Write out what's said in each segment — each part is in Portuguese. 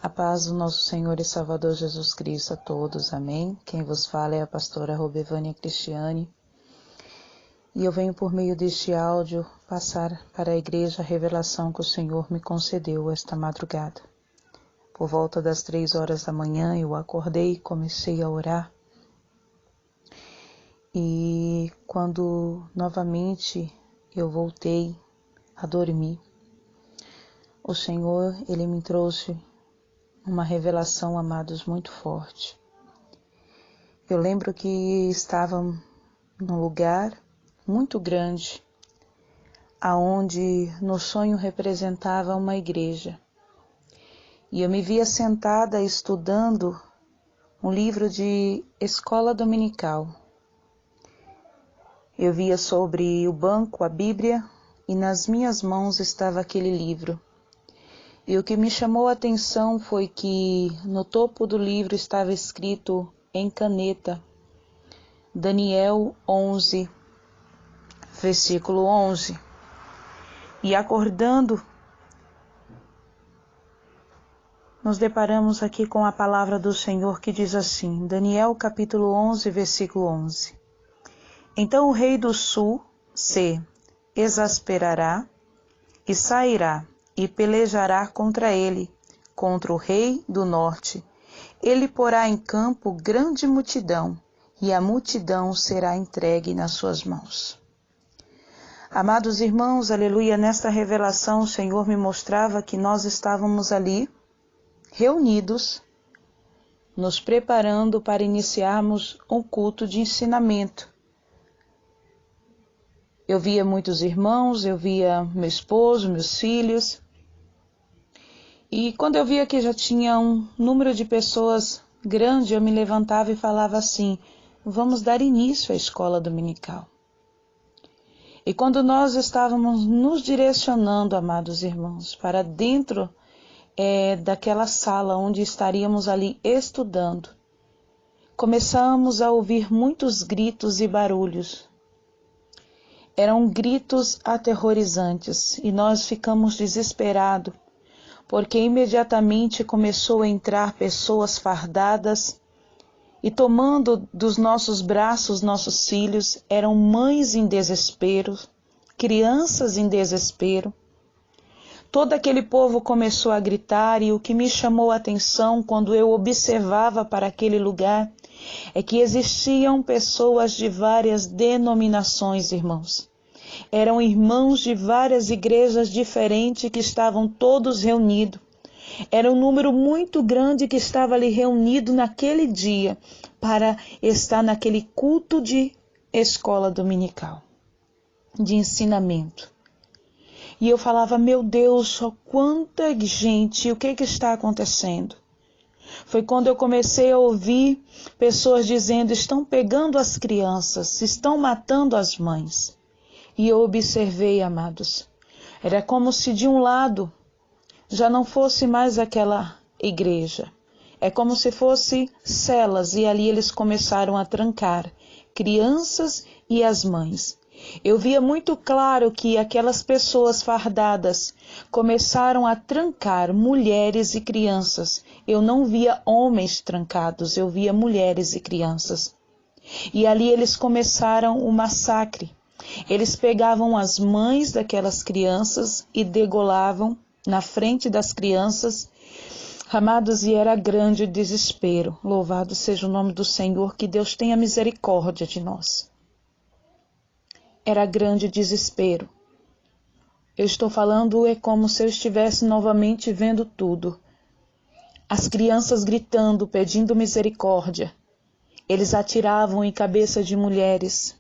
A paz do nosso Senhor e Salvador Jesus Cristo a todos, amém. Quem vos fala é a pastora Robevânia Cristiane. E eu venho por meio deste áudio passar para a igreja a revelação que o Senhor me concedeu esta madrugada. Por volta das 3 horas da manhã eu acordei e comecei a orar. E quando novamente eu voltei a dormir, o Senhor, Ele me trouxe uma revelação, amados, muito forte. Eu lembro que estava num lugar muito grande, aonde no sonho representava uma igreja. E eu me via sentada estudando um livro de escola dominical. Eu via sobre o banco a Bíblia e nas minhas mãos estava aquele livro. E o que me chamou a atenção foi que no topo do livro estava escrito em caneta, Daniel 11, versículo 11. E acordando, nos deparamos aqui com a palavra do Senhor que diz assim, Daniel capítulo 11, versículo 11. Então o rei do sul se exasperará e sairá e pelejará contra ele, contra o rei do norte. Ele porá em campo grande multidão, e a multidão será entregue nas suas mãos. Amados irmãos, aleluia, nesta revelação o Senhor me mostrava que nós estávamos ali, reunidos, nos preparando para iniciarmos um culto de ensinamento. Eu via muitos irmãos, eu via meu esposo, meus filhos. E quando eu via que já tinha um número de pessoas grande, eu me levantava e falava assim, vamos dar início à escola dominical. E quando nós estávamos nos direcionando, amados irmãos, para dentro daquela sala onde estaríamos ali estudando, começamos a ouvir muitos gritos e barulhos. Eram gritos aterrorizantes e nós ficamos desesperados, porque imediatamente começou a entrar pessoas fardadas e tomando dos nossos braços nossos filhos, eram mães em desespero, crianças em desespero. Todo aquele povo começou a gritar e o que me chamou a atenção quando eu observava para aquele lugar é que existiam pessoas de várias denominações, irmãos. Eram irmãos de várias igrejas diferentes que estavam todos reunidos. Era um número muito grande que estava ali reunido naquele dia para estar naquele culto de escola dominical, de ensinamento. E eu falava, meu Deus, quanta gente, o que está acontecendo? Foi quando eu comecei a ouvir pessoas dizendo, estão pegando as crianças, estão matando as mães. E eu observei, amados, era como se de um lado já não fosse mais aquela igreja. É como se fosse celas e ali eles começaram a trancar crianças e as mães. Eu via muito claro que aquelas pessoas fardadas começaram a trancar mulheres e crianças. Eu não via homens trancados, eu via mulheres e crianças. E ali eles começaram o massacre. Eles pegavam as mães daquelas crianças e degolavam na frente das crianças. Amados, e era grande o desespero. Louvado seja o nome do Senhor, que Deus tenha misericórdia de nós. Era grande o desespero. Eu estou falando, é como se eu estivesse novamente vendo tudo. As crianças gritando, pedindo misericórdia. Eles atiravam em cabeça de mulheres.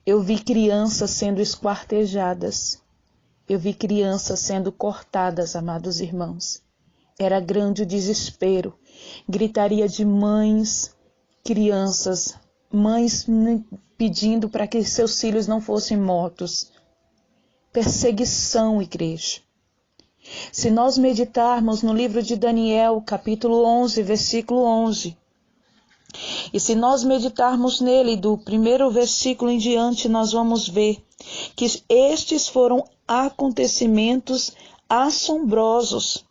Eu vi crianças sendo esquartejadas. Eu vi crianças sendo cortadas, amados irmãos. Era grande o desespero. Gritaria de mães, crianças, mães pedindo para que seus filhos não fossem mortos. Perseguição, igreja. Se nós meditarmos no livro de Daniel, capítulo 11, versículo 11, e se nós meditarmos nele do primeiro versículo em diante, nós vamos ver que estes foram acontecimentos assombrosos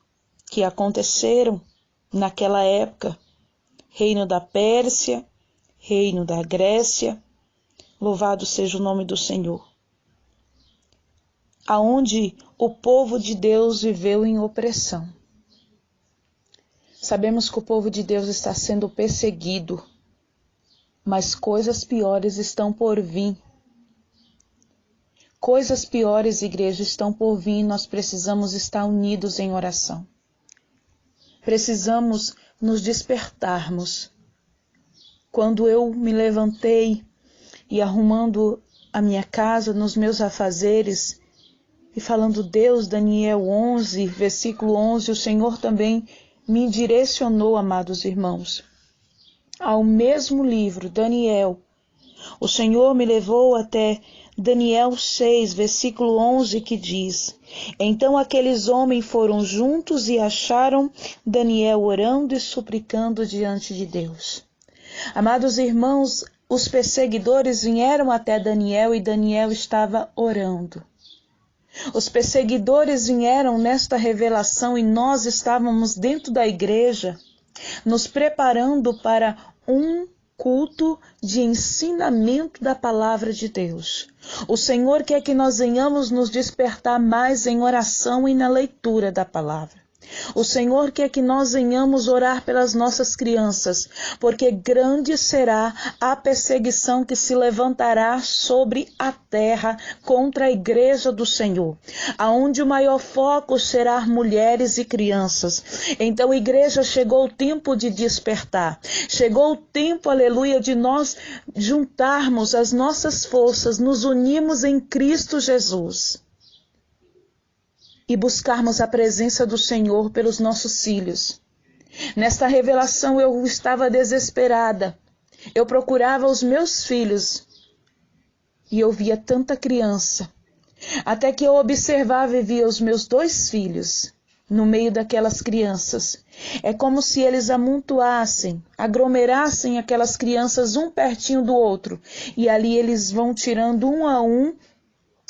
que aconteceram naquela época. Reino da Pérsia, reino da Grécia, louvado seja o nome do Senhor. Aonde o povo de Deus viveu em opressão. Sabemos que o povo de Deus está sendo perseguido, mas coisas piores estão por vir. Coisas piores, igreja, estão por vir. Nós precisamos estar unidos em oração. Precisamos nos despertarmos. Quando eu me levantei e arrumando a minha casa, nos meus afazeres, e falando Deus, Daniel 11, versículo 11, o Senhor também me direcionou, amados irmãos, ao mesmo livro, Daniel. O Senhor me levou até Daniel 6, versículo 11, que diz: Então aqueles homens foram juntos e acharam Daniel orando e suplicando diante de Deus. Amados irmãos, os perseguidores vieram até Daniel e Daniel estava orando. Os perseguidores vieram nesta revelação e nós estávamos dentro da igreja, nos preparando para um culto de ensinamento da palavra de Deus. O Senhor quer que nós venhamos nos despertar mais em oração e na leitura da palavra. O Senhor quer que nós venhamos orar pelas nossas crianças, porque grande será a perseguição que se levantará sobre a terra contra a igreja do Senhor, aonde o maior foco será mulheres e crianças. Então, igreja, chegou o tempo de despertar, chegou o tempo, aleluia, de nós juntarmos as nossas forças, nos unirmos em Cristo Jesus e buscarmos a presença do Senhor pelos nossos filhos. Nesta revelação eu estava desesperada. Eu procurava os meus filhos e eu via tanta criança. Até que eu observava e via os meus 2 filhos no meio daquelas crianças. É como se eles amontoassem, aglomerassem aquelas crianças um pertinho do outro. E ali eles vão tirando um a um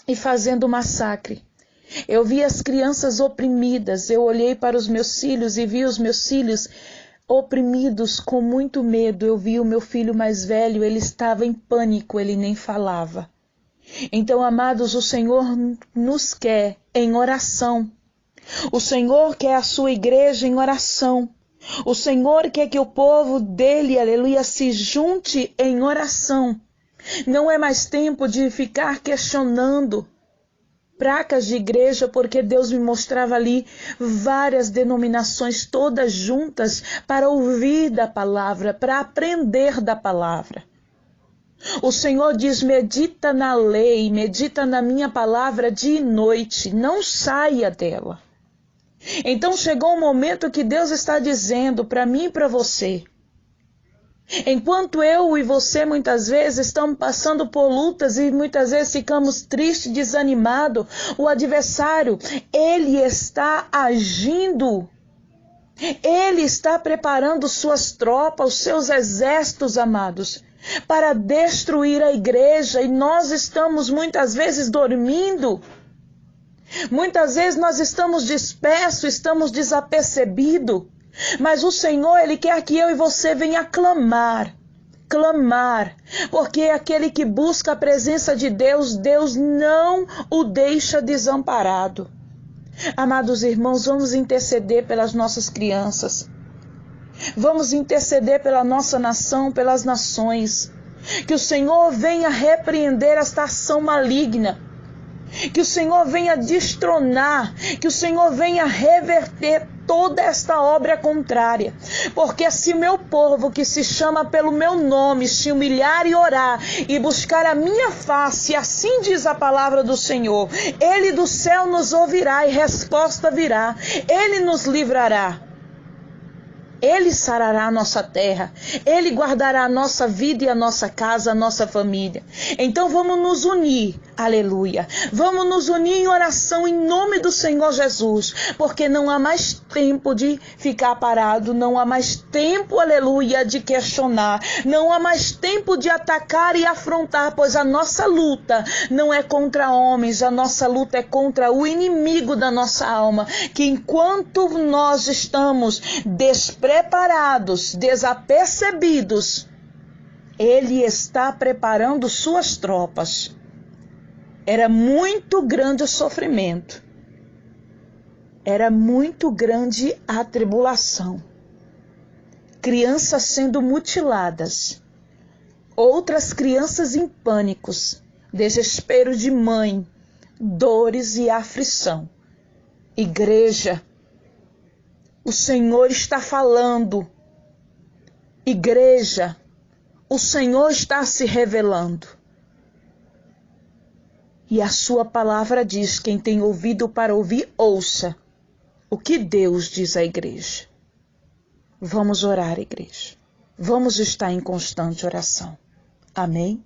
e fazendo massacre. Eu vi as crianças oprimidas, eu olhei para os meus filhos e vi os meus filhos oprimidos com muito medo. Eu vi o meu filho mais velho, ele estava em pânico, ele nem falava. Então, amados, o Senhor nos quer em oração. O Senhor quer a sua igreja em oração. O Senhor quer que o povo dele, aleluia, se junte em oração. Não é mais tempo de ficar questionando placas de igreja, porque Deus me mostrava ali várias denominações todas juntas para ouvir da palavra, para aprender da palavra. O Senhor diz: medita na lei, medita na minha palavra dia e noite, não saia dela. Então chegou um momento que Deus está dizendo para mim e para você: enquanto eu e você muitas vezes estamos passando por lutas e muitas vezes ficamos tristes, desanimados, o adversário, ele está agindo. Ele está preparando suas tropas, os seus exércitos, amados, para destruir a igreja, e nós estamos muitas vezes dormindo. Muitas vezes nós estamos dispersos, estamos desapercebidos. Mas o Senhor, Ele quer que eu e você venha clamar, porque aquele que busca a presença de Deus, Deus não o deixa desamparado. Amados irmãos, vamos interceder pelas nossas crianças, vamos interceder pela nossa nação, pelas nações, que o Senhor venha repreender esta ação maligna, que o Senhor venha destronar, que o Senhor venha reverter toda esta obra contrária. Porque se o meu povo, que se chama pelo meu nome, se humilhar e orar e buscar a minha face, assim diz a palavra do Senhor, Ele do céu nos ouvirá e resposta virá, Ele nos livrará. Ele sarará a nossa terra, Ele guardará a nossa vida e a nossa casa, a nossa família. Então vamos nos unir Aleluia. Vamos nos unir em oração em nome do Senhor Jesus, porque não há mais tempo de ficar parado, não há mais tempo, aleluia, de questionar, não há mais tempo de atacar e afrontar, pois a nossa luta não é contra homens, a nossa luta é contra o inimigo da nossa alma, que enquanto nós estamos despreparados, desapercebidos, ele está preparando suas tropas. Era muito grande o sofrimento. Era muito grande a tribulação. Crianças sendo mutiladas. Outras crianças em pânicos. Desespero de mãe. Dores e aflição. Igreja, o Senhor está falando. Igreja, o Senhor está se revelando. E a sua palavra diz, quem tem ouvido para ouvir, ouça o que Deus diz à igreja. Vamos orar, igreja. Vamos estar em constante oração. Amém?